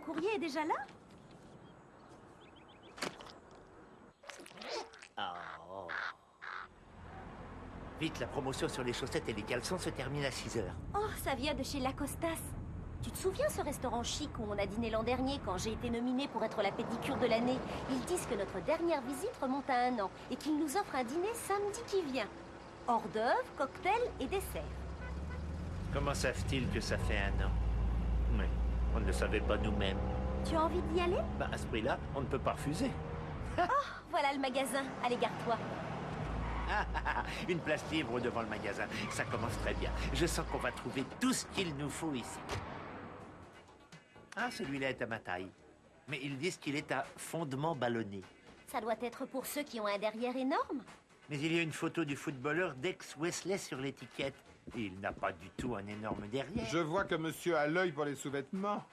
courrier est déjà là? Oh. Vite, la promotion sur les chaussettes et les caleçons se termine à 6 heures. Oh, ça vient de chez Lacostas. Tu te souviens ce restaurant chic où on a dîné l'an dernier quand j'ai été nominée pour être la pédicure de l'année? Ils disent que notre dernière visite remonte à 1 an et qu'ils nous offrent un dîner samedi qui vient. Hors d'œuvre, cocktail et dessert. Comment savent-ils que ça fait 1 an? Oui, on ne le savait pas nous-mêmes. Tu as envie d'y aller? Bah, à ce prix-là, on ne peut pas refuser. Voilà le magasin. Allez, garde-toi. Une place libre devant le magasin. Ça commence très bien. Je sens qu'on va trouver tout ce qu'il nous faut ici. Ah, celui-là est à ma taille. Mais ils disent qu'il est à fondement ballonné. Ça doit être pour ceux qui ont un derrière énorme. Mais il y a une photo du footballeur Dex Wesley sur l'étiquette. Et il n'a pas du tout un énorme derrière. Je vois que monsieur a l'œil pour les sous-vêtements.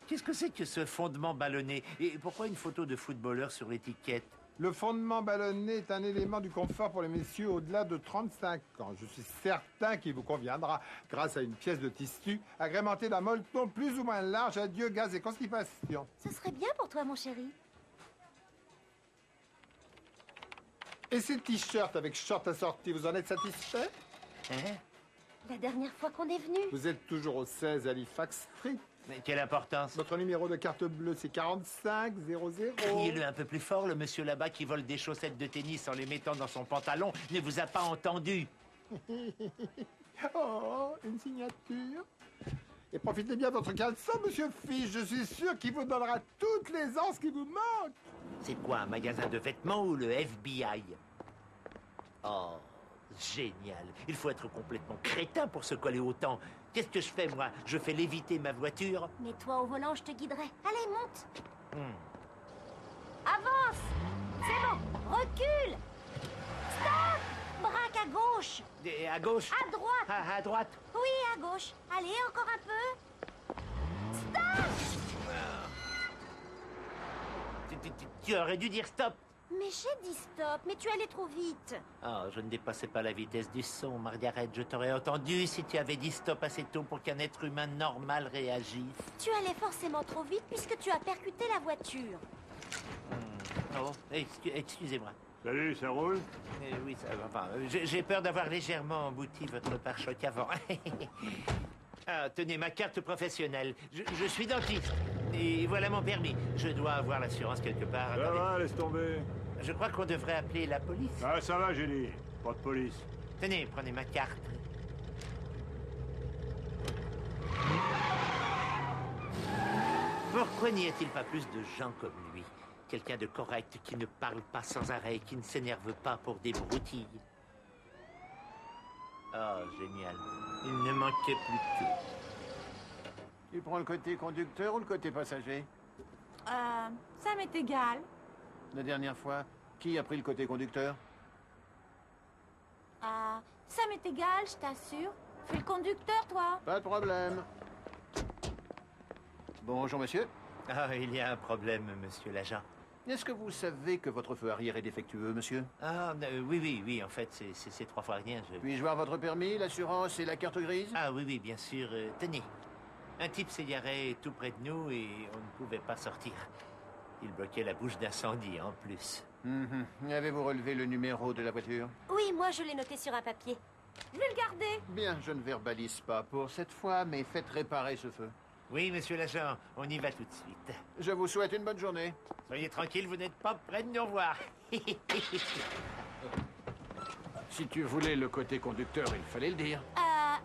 Qu'est-ce que c'est que ce fondement ballonné? Et pourquoi une photo de footballeur sur l'étiquette? Le fondement ballonné est un élément du confort pour les messieurs au-delà de 35 ans. Je suis certain qu'il vous conviendra grâce à une pièce de tissu agrémentée d'un molleton plus ou moins large. Adieu, gaz et constipation. Ce serait bien pour toi, mon chéri. Et ces t-shirts avec shorts assortis, vous en êtes satisfait? Hein? La dernière fois qu'on est venu. Vous êtes toujours au 16 Halifax Street. Mais quelle importance? Votre numéro de carte bleue, c'est 4500. Criez-le un peu plus fort, le monsieur là-bas qui vole des chaussettes de tennis en les mettant dans son pantalon ne vous a pas entendu. Oh, une signature. Et profitez bien de votre caleçon, monsieur Fish. Je suis sûr qu'il vous donnera toutes les anses qui vous manquent. C'est quoi, un magasin de vêtements ou le FBI? Oh, génial. Il faut être complètement crétin pour se coller autant. Qu'est-ce que je fais, moi? Je fais léviter ma voiture? Mets-toi au volant, je te guiderai. Allez, monte. Avance. C'est bon. Recule. Stop. Braque à gauche. Et à gauche? À droite. À droite? Oui, à gauche. Allez, encore un peu. Stop. Tu aurais dû dire stop. Mais j'ai dit stop, mais tu allais trop vite. Oh, je ne dépassais pas la vitesse du son, Margaret. Je t'aurais entendu si tu avais dit stop assez tôt pour qu'un être humain normal réagisse. Tu allais forcément trop vite puisque tu as percuté la voiture. Oh, excusez-moi. Salut, ça roule? Oui, ça va. Enfin, j'ai peur d'avoir légèrement embouti votre pare-choc avant. Ah, tenez, ma carte professionnelle. Je suis dentiste. Et voilà mon permis. Je dois avoir l'assurance quelque part. Ça Attendez. va, laisse tomber. Je crois qu'on devrait appeler la police. Ah, ça va, j'ai dit. Pas de police. Tenez, prenez ma carte. Pourquoi n'y a-t-il pas plus de gens comme lui? Quelqu'un de correct qui ne parle pas sans arrêt, qui ne s'énerve pas pour des broutilles. Oh, génial. Il ne manquait plus que... Tu prends le côté conducteur ou le côté passager? Ça m'est égal. La dernière fois, qui a pris le côté conducteur? Ça m'est égal, je t'assure. Fais le conducteur, toi. Pas de problème. Bonjour, monsieur. Ah, il y a un problème, monsieur l'agent. Est-ce que vous savez que votre feu arrière est défectueux, monsieur? Ah, oui, en fait, c'est 3 fois rien. Puis-je voir votre permis, l'assurance et la carte grise? Ah, oui, bien sûr. Tenez. Un type s'est garé tout près de nous et on ne pouvait pas sortir. Il bloquait la bouche d'incendie, en plus. Avez-vous relevé le numéro de la voiture? Oui, moi je l'ai noté sur un papier. Je vais le garder. Bien, je ne verbalise pas pour cette fois, mais faites réparer ce feu. Oui, monsieur l'agent, on y va tout de suite. Je vous souhaite une bonne journée. Soyez tranquille, vous n'êtes pas près de nous revoir. Si tu voulais le côté conducteur, il fallait le dire.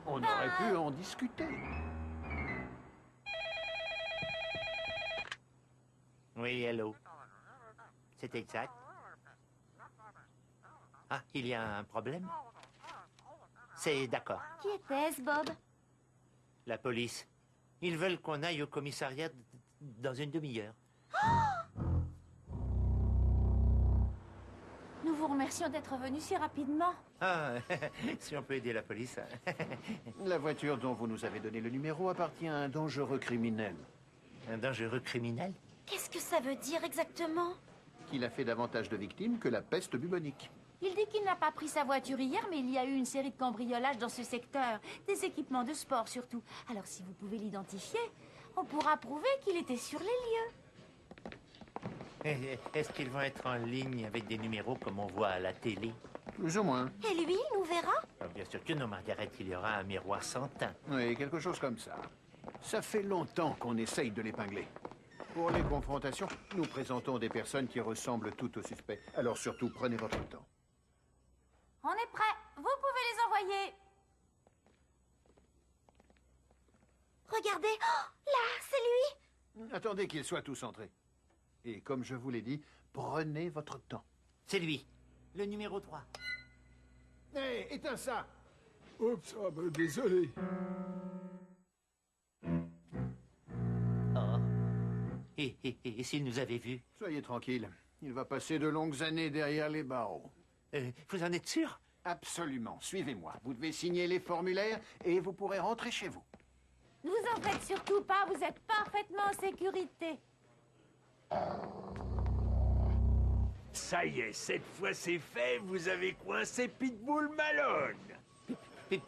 On aurait pu en discuter. Oui, hello. C'est exact. Ah, il y a un problème? C'est d'accord. Qui était-ce, Bob? La police. Ils veulent qu'on aille au commissariat dans une demi-heure. Nous vous remercions d'être venus si rapidement. Ah, si on peut aider la police. La voiture dont vous nous avez donné le numéro appartient à un dangereux criminel. Un dangereux criminel? Qu'est-ce que ça veut dire exactement? Qu'il a fait davantage de victimes que la peste bubonique. Il dit qu'il n'a pas pris sa voiture hier, mais il y a eu une série de cambriolages dans ce secteur. Des équipements de sport surtout. Alors si vous pouvez l'identifier, On pourra prouver qu'il était sur les lieux. Est-ce qu'ils vont être en ligne avec des numéros comme on voit à la télé? Plus ou moins. Et lui, il nous verra? Bien sûr que non, Margaret, il y aura un miroir sans teint. Oui, quelque chose comme ça. Ça fait longtemps qu'on essaye de l'épingler. Pour les confrontations, nous présentons des personnes qui ressemblent toutes aux suspects. Alors surtout, prenez votre temps. On est prêt. Vous pouvez les envoyer. Regardez, oh, là, c'est lui. Attendez qu'ils soient tous entrés. Et comme je vous l'ai dit, prenez votre temps. C'est lui, le numéro 3. Hé, éteins ça! Oups, ah ben, désolé. Oh. Et s'il nous avait vus? Soyez tranquille. Il va passer de longues années derrière les barreaux. Vous en êtes sûr? Absolument. Suivez-moi. Vous devez signer les formulaires et vous pourrez rentrer chez vous. Ne vous en faites surtout pas, vous êtes parfaitement en sécurité. Ça y est, cette fois c'est fait, vous avez coincé Pitbull Malone.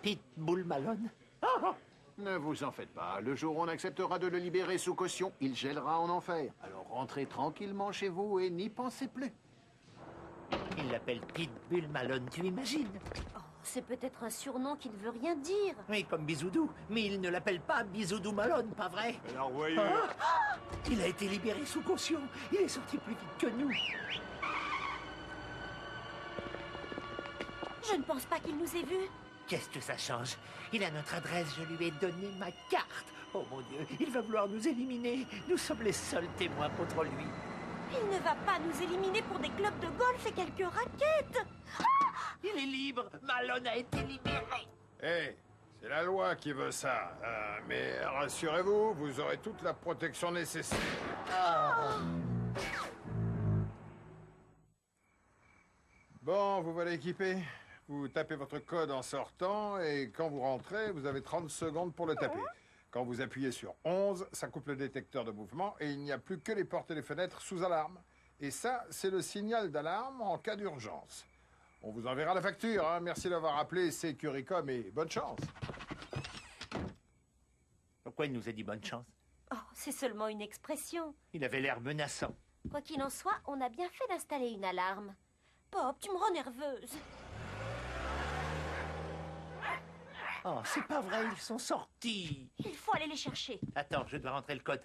Pitbull Malone? Ne vous en faites pas. Le jour où on acceptera de le libérer sous caution, il gèlera en enfer. Alors rentrez tranquillement chez vous et n'y pensez plus. Il l'appelle Pitbull Malone, tu imagines? Oh, c'est peut-être un surnom qui ne veut rien dire. Oui, comme Bisoudou. Mais il ne l'appelle pas Bisoudou Malone, pas vrai? Alors voyez, Il a été libéré sous caution. Il est sorti plus vite que nous. Je ne pense pas qu'il nous ait vus. Qu'est-ce que ça change? Il a notre adresse, je lui ai donné ma carte. Oh mon Dieu, il va vouloir nous éliminer. Nous sommes les seuls témoins contre lui. Il ne va pas nous éliminer pour des clubs de golf et quelques raquettes. Il est libre. Malone a été libéré. Hé, c'est la loi qui veut ça. Mais rassurez-vous, vous aurez toute la protection nécessaire. Bon, vous voilà équipé. Vous tapez votre code en sortant et quand vous rentrez, vous avez 30 secondes pour le taper. Quand vous appuyez sur 11, ça coupe le détecteur de mouvement et il n'y a plus que les portes et les fenêtres sous alarme. Et ça, c'est le signal d'alarme en cas d'urgence. On vous enverra la facture, hein. Merci d'avoir appelé Securicom et bonne chance. Pourquoi il nous a dit bonne chance? Oh, c'est seulement une expression. Il avait l'air menaçant. Quoi qu'il en soit, on a bien fait d'installer une alarme. Bob, tu me rends nerveuse. Oh, c'est pas vrai, ils sont sortis. Il faut aller les chercher. Attends, je dois rentrer le code.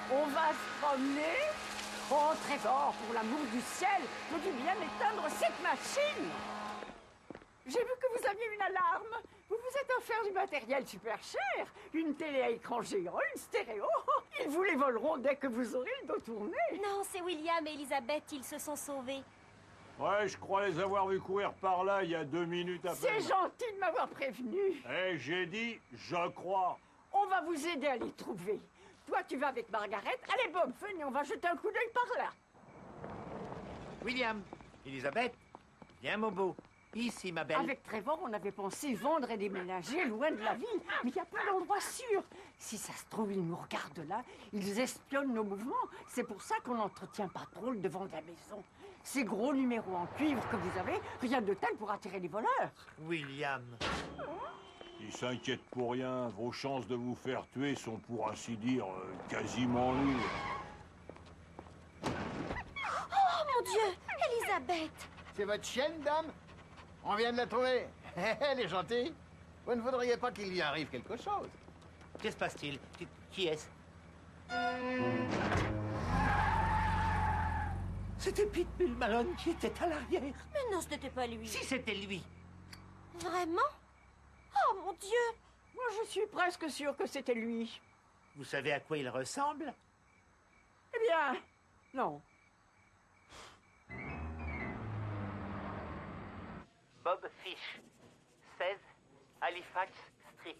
On va se promener. Oh, Trevor, pour l'amour du ciel, veux-tu bien éteindre cette machine? J'ai vu que vous aviez une alarme. Vous vous êtes offert du matériel super cher. Une télé à écran géant, une stéréo. Ils vous les voleront dès que vous aurez le dos tourné. Non, c'est William et Elisabeth, ils se sont sauvés. ouais, je crois les avoir vus courir par là il y a 2 minutes à peine. C'est gentil de m'avoir prévenu. J'ai dit, je crois. On va vous aider à les trouver. Toi, tu vas avec Margaret. Allez, Bob, venez, on va jeter un coup d'œil par là. William, Elisabeth, viens, mon beau. Ici, ma belle. Avec Trevor, on avait pensé vendre et déménager loin de la ville, mais il n'y a pas d'endroit sûr. Si ça se trouve, ils nous regardent là, ils espionnent nos mouvements. C'est pour ça qu'on n'entretient pas trop le devant de la maison. Ces gros numéros en cuivre que vous avez, rien de tel pour attirer les voleurs. William. Ils s'inquiètent pour rien. Vos chances de vous faire tuer sont, pour ainsi dire, quasiment nulles. Oh mon Dieu, Elisabeth! C'est votre chienne, dame? On vient de la trouver. Elle est gentille. Vous ne voudriez pas qu'il lui arrive quelque chose? Que se passe-t-il? Qui est-ce? C'était Pitbull Malone qui était à l'arrière. Mais non, ce n'était pas lui. Si c'était lui. Vraiment? Oh mon Dieu! Moi, je suis presque sûre que c'était lui. Vous savez à quoi il ressemble? Eh bien, non. Bob Fish, 16 Halifax Street.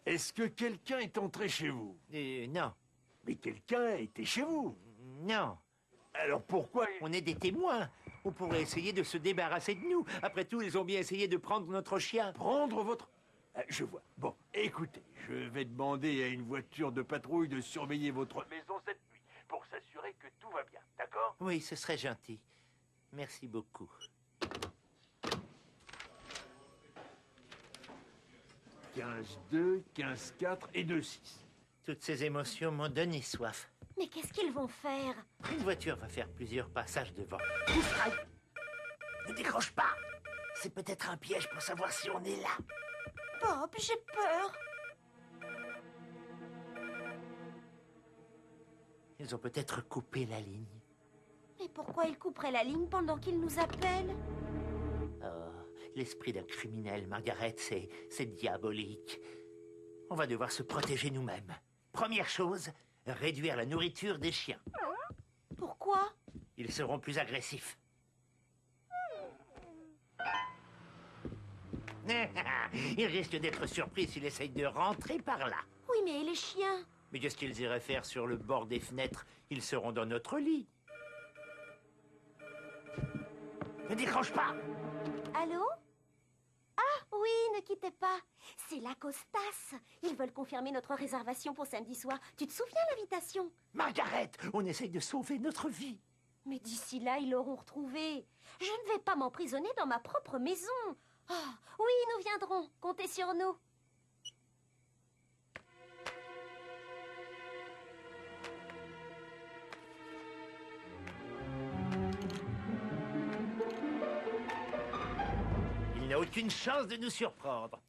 Est-ce que quelqu'un est entré chez vous? Non. Mais quelqu'un était chez vous. Non. Alors pourquoi... On est des témoins. On pourrait essayer de se débarrasser de nous. Après tout, ils ont bien essayé de prendre notre chien. Prendre votre... je vois. Bon, écoutez, je vais demander à une voiture de patrouille de surveiller votre maison cette nuit pour s'assurer que tout va bien, d'accord? Oui, ce serait gentil. Merci beaucoup. 15-2, 15-4 et 2-6. Toutes ces émotions m'ont donné soif. Mais qu'est-ce qu'ils vont faire? Une voiture va faire plusieurs passages devant. Aïe! Ne décroche pas! C'est peut-être un piège pour savoir si on est là. Bob, j'ai peur. Ils ont peut-être coupé la ligne. Mais pourquoi ils couperaient la ligne pendant qu'ils nous appellent? Oh, l'esprit d'un criminel, Margaret, c'est diabolique. On va devoir se protéger nous-mêmes. Première chose, réduire la nourriture des chiens. Pourquoi? Ils seront plus agressifs. Ils risquent d'être surpris s'ils essayent de rentrer par là. Oui, mais les chiens? Mais qu'est-ce qu'ils iraient faire sur le bord des fenêtres? Ils seront dans notre lit. Ne décroche pas! Allô? Ah, oui, ne quittez pas. C'est la Costas. Ils veulent confirmer notre réservation pour samedi soir. Tu te souviens l'invitation? Margaret, on essaye de sauver notre vie. Mais d'ici là, ils l'auront retrouvé. Je ne vais pas m'emprisonner dans ma propre maison. Ah, oui, nous viendrons. Comptez sur nous. Il n'a aucune chance de nous surprendre.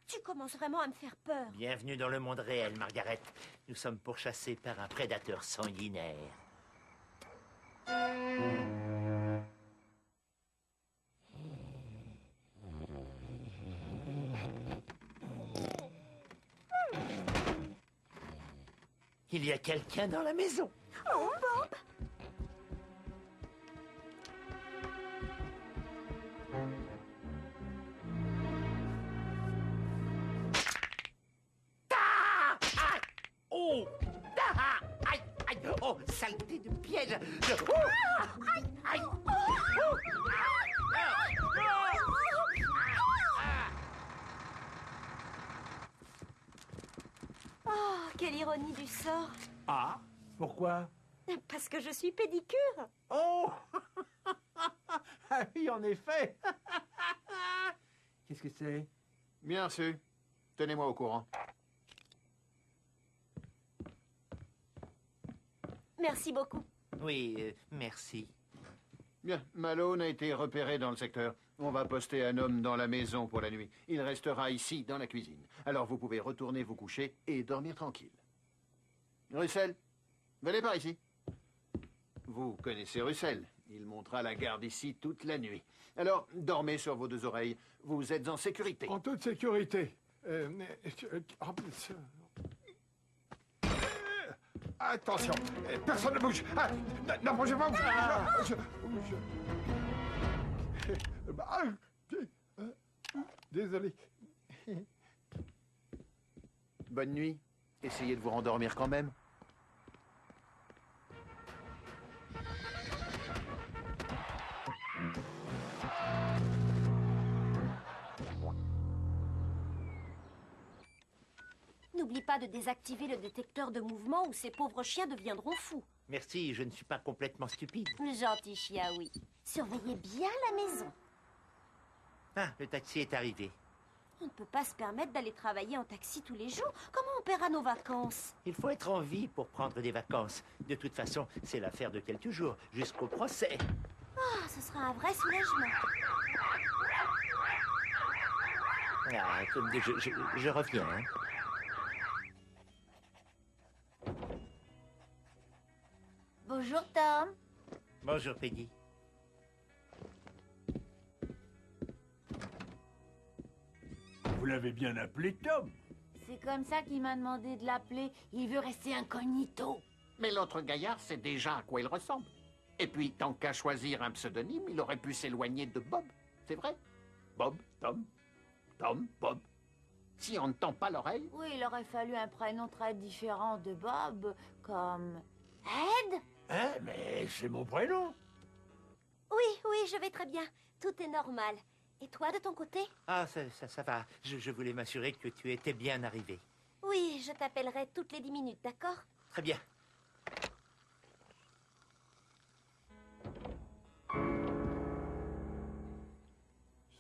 Tu commences vraiment à me faire peur. Bienvenue dans le monde réel, Margaret. Nous sommes pourchassés par un prédateur sanguinaire. Il y a quelqu'un dans la maison. Oh, Bob! Oh! Ah! Aïe! Aïe! Oh! Saleté de piège! Oh! Aïe! Aïe! Oh! Oh, quelle ironie du sort. Ah? Pourquoi? Parce que je suis pédicure. Oh! Ah oui, en effet! Qu'est-ce que c'est? Bien reçu. Tenez-moi au courant. Merci beaucoup. Oui, merci. Bien, Malone a été repéré dans le secteur. On va poster un homme dans la maison pour la nuit. Il restera ici, dans la cuisine. Alors vous pouvez retourner vous coucher et dormir tranquille. Russell, venez par ici. Vous connaissez Russell. Il montera la garde ici toute la nuit. Alors, dormez sur vos deux oreilles. Vous êtes en sécurité. En toute sécurité. Attention, personne ne bouge. Ah, n'approchez pas. Désolé. Bonne nuit. Essayez de vous rendormir quand même. N'oublie pas de désactiver le détecteur de mouvement ou ces pauvres chiens deviendront fous. Merci, je ne suis pas complètement stupide. Gentil chien, oui. Surveillez bien la maison. Ah, le taxi est arrivé. On ne peut pas se permettre d'aller travailler en taxi tous les jours. Comment on paiera nos vacances? Il faut être en vie pour prendre des vacances. De toute façon, c'est l'affaire de quelques jours, jusqu'au procès. Ah, ce sera un vrai soulagement. Ah, je reviens. Hein. Bonjour, Tom. Bonjour, Peggy. Vous l'avez bien appelé Tom. C'est comme ça qu'il m'a demandé de l'appeler. Il veut rester incognito. Mais l'autre gaillard sait déjà à quoi il ressemble. Et puis, tant qu'à choisir un pseudonyme, il aurait pu s'éloigner de Bob. C'est vrai? Bob, Tom, Tom, Bob. Si on ne tend pas l'oreille... Oui, il aurait fallu un prénom très différent de Bob, comme... Ed? Hein? Mais c'est mon prénom. Oui, oui, je vais très bien. Tout est normal. Et toi, de ton côté? Ah, ça va. Je voulais m'assurer que tu étais bien arrivé. Oui, je t'appellerai toutes les 10 minutes, d'accord? Très bien.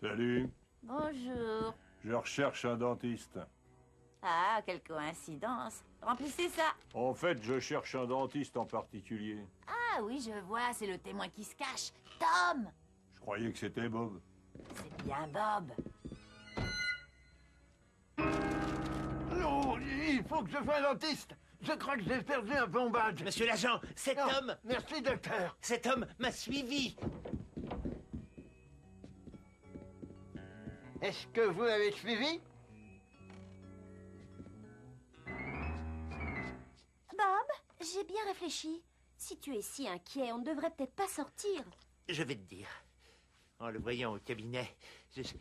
Salut. Bonjour. Je recherche un dentiste. Ah, quelle coïncidence. Remplissez ça. En fait, je cherche un dentiste en particulier. Ah oui, je vois, c'est le témoin qui se cache. Tom! Je croyais que c'était Bob. C'est bien Bob. Non, il faut que je voie un dentiste. Je crois que j'ai perdu un bon badge. Monsieur l'agent, cet Non, homme... Merci, docteur. Cet homme m'a suivi. Est-ce que vous l'avez suivi? Bob, j'ai bien réfléchi. Si tu es si inquiet, on ne devrait peut-être pas sortir. Je vais te dire. En le voyant au cabinet,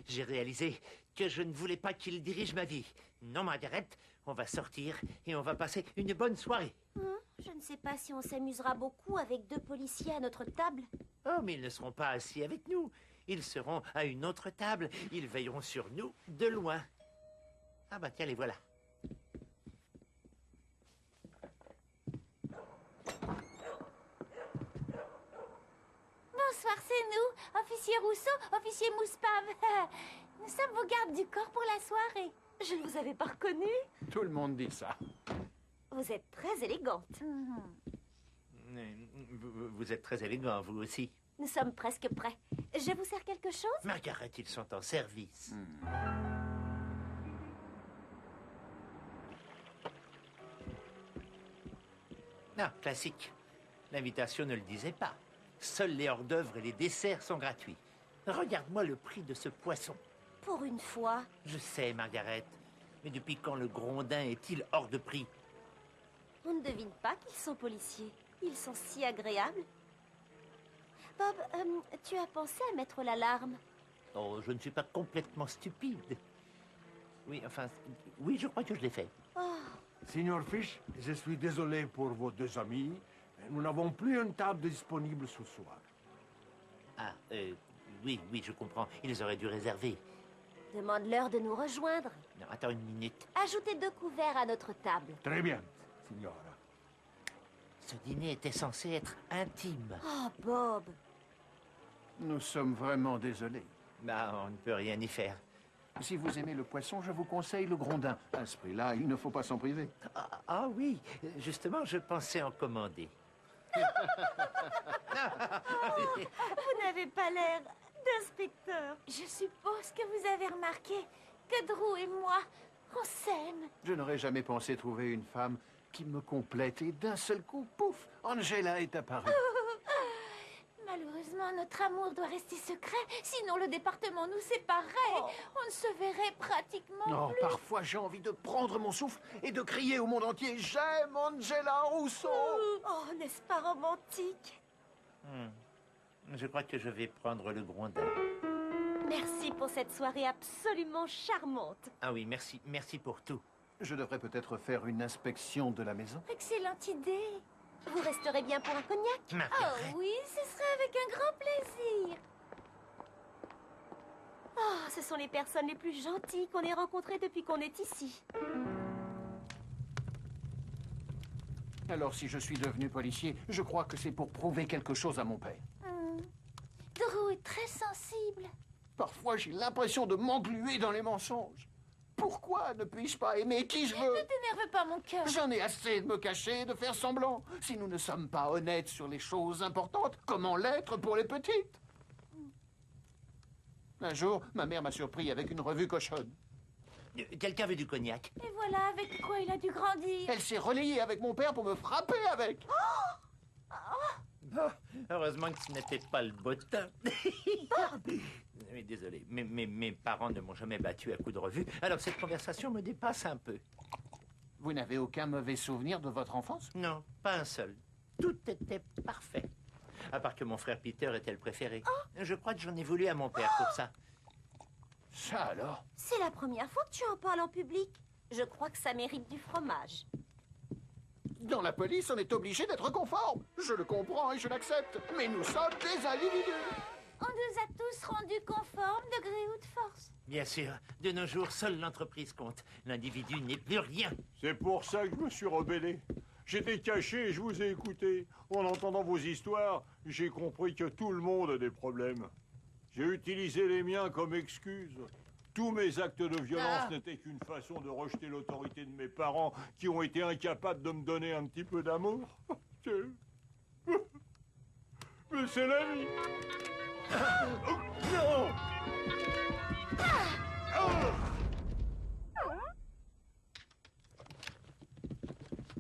j'ai réalisé que je ne voulais pas qu'il dirige ma vie. Non, Margaret, on va sortir et on va passer une bonne soirée. Je ne sais pas si on s'amusera beaucoup avec 2 policiers à notre table. Oh, mais ils ne seront pas assis avec nous. Ils seront à une autre table. Ils veilleront sur nous de loin. Ah bah tiens, les voilà. Bonsoir, c'est nous. Officier Rousseau, officier Mouspave. Nous sommes vos gardes du corps pour la soirée. Je ne vous avais pas reconnu. Tout le monde dit ça. Vous êtes très élégante. Vous êtes très élégant, vous aussi. Nous sommes presque prêts. Je vous sers quelque chose? Margaret, ils sont en service. Non, classique. L'invitation ne le disait pas. Seuls les hors-d'œuvre et les desserts sont gratuits. Regarde-moi le prix de ce poisson. Pour une fois. Je sais, Margaret. Mais depuis quand le Grondin est-il hors de prix? On ne devine pas qu'ils sont policiers. Ils sont si agréables. Bob, tu as pensé à mettre l'alarme? Oh, je ne suis pas complètement stupide. Oui, enfin, oui, je crois que je l'ai fait. Signor Fish, je suis désolé pour vos 2 amis. Nous n'avons plus une table disponible ce soir. Ah, oui, je comprends. Ils auraient dû réserver. Demande-leur de nous rejoindre. Non, attends une minute. Ajoutez 2 couverts à notre table. Très bien, signora. Ce dîner était censé être intime. Oh, Bob. Nous sommes vraiment désolés. Bah, on ne peut rien y faire. Si vous aimez le poisson, je vous conseille le Grondin. À ce prix-là, il ne faut pas s'en priver. Ah oui, justement, je pensais en commander. Vous n'avez pas l'air d'inspecteur. Je suppose que vous avez remarqué que Drew et moi, on s'aime. Je n'aurais jamais pensé trouver une femme qui me complète et d'un seul coup, pouf, Angela est apparue. Malheureusement, notre amour doit rester secret, sinon le département nous séparerait. On ne se verrait pratiquement Non, plus. parfois j'ai envie de prendre mon souffle et de crier au monde entier « J'aime Angela Rousseau !» Oh, n'est-ce pas romantique? Je crois que je vais prendre le Grondin. Merci pour cette soirée absolument charmante. Ah oui, merci pour tout. Je devrais peut-être faire une inspection de la maison. Excellente idée. Vous resterez bien pour un cognac? Margaret. Oh oui, ce serait avec un grand plaisir. Oh, ce sont les personnes les plus gentilles qu'on ait rencontrées depuis qu'on est ici. Alors si je suis devenu policier, je crois que c'est pour prouver quelque chose à mon père. Drew est très sensible. Parfois j'ai l'impression de m'engluer dans les mensonges. Pourquoi ne puis-je pas aimer qui je veux? Ne t'énerve pas, mon cœur. J'en ai assez de me cacher, de faire semblant. Si nous ne sommes pas honnêtes sur les choses importantes, comment l'être pour les petites? Un jour, ma mère m'a surpris avec une revue cochonne. Quelqu'un veut du cognac? Et voilà avec quoi il a dû grandir. Elle s'est relayée avec mon père pour me frapper avec. Oh, heureusement que ce n'était pas le bottin. Oui, désolé, mais mes parents ne m'ont jamais battu à coups de revue, alors cette conversation me dépasse un peu. Vous n'avez aucun mauvais souvenir de votre enfance? Non, pas un seul. Tout était parfait. À part que mon frère Peter était le préféré. Je crois que j'en ai voulu à mon père pour ça. Ça alors? C'est la première fois que tu en parles en public. Je crois que ça mérite du fromage. Dans la police, on est obligé d'être conforme. Je le comprends et je l'accepte. Mais nous sommes des individus. On nous a tous rendus conformes de gré ou de force. Bien sûr, de nos jours, seule l'entreprise compte. L'individu n'est plus rien. C'est pour ça que je me suis rebellé. J'étais caché et je vous ai écouté. En entendant vos histoires, j'ai compris que tout le monde a des problèmes. J'ai utilisé les miens comme excuse. Tous mes actes de violence n'étaient qu'une façon de rejeter l'autorité de mes parents qui ont été incapables de me donner un petit peu d'amour. Mais c'est la vie. Non.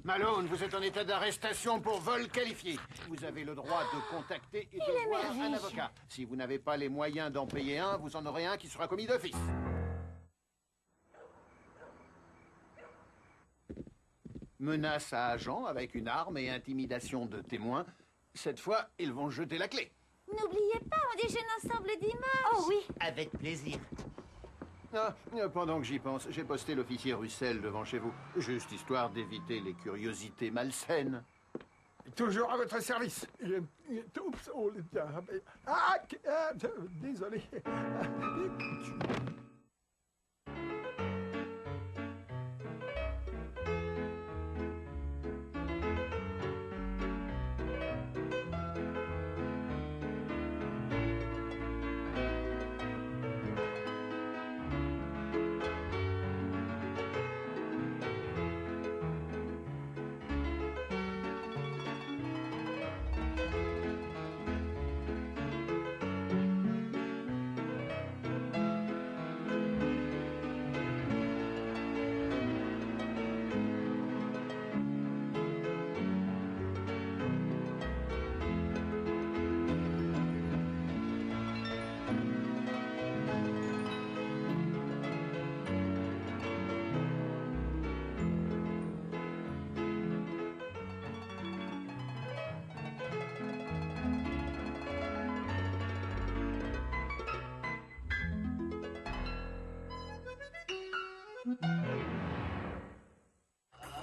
Malone, vous êtes en état d'arrestation pour vol qualifié. Vous avez le droit de contacter et de voir un avocat. Si vous n'avez pas les moyens d'en payer un, vous en aurez un qui sera commis d'office. Menace à agent avec une arme et intimidation de témoins. Cette fois, ils vont jeter la clé. N'oubliez pas, on déjeune ensemble dimanche. Oh oui. Avec plaisir. Ah, pendant que j'y pense, j'ai posté l'officier Russell devant chez vous. Juste histoire d'éviter les curiosités malsaines. Toujours à votre service. Oups, oh, les gars. Ah, désolé.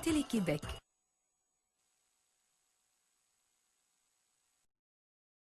Télé-Québec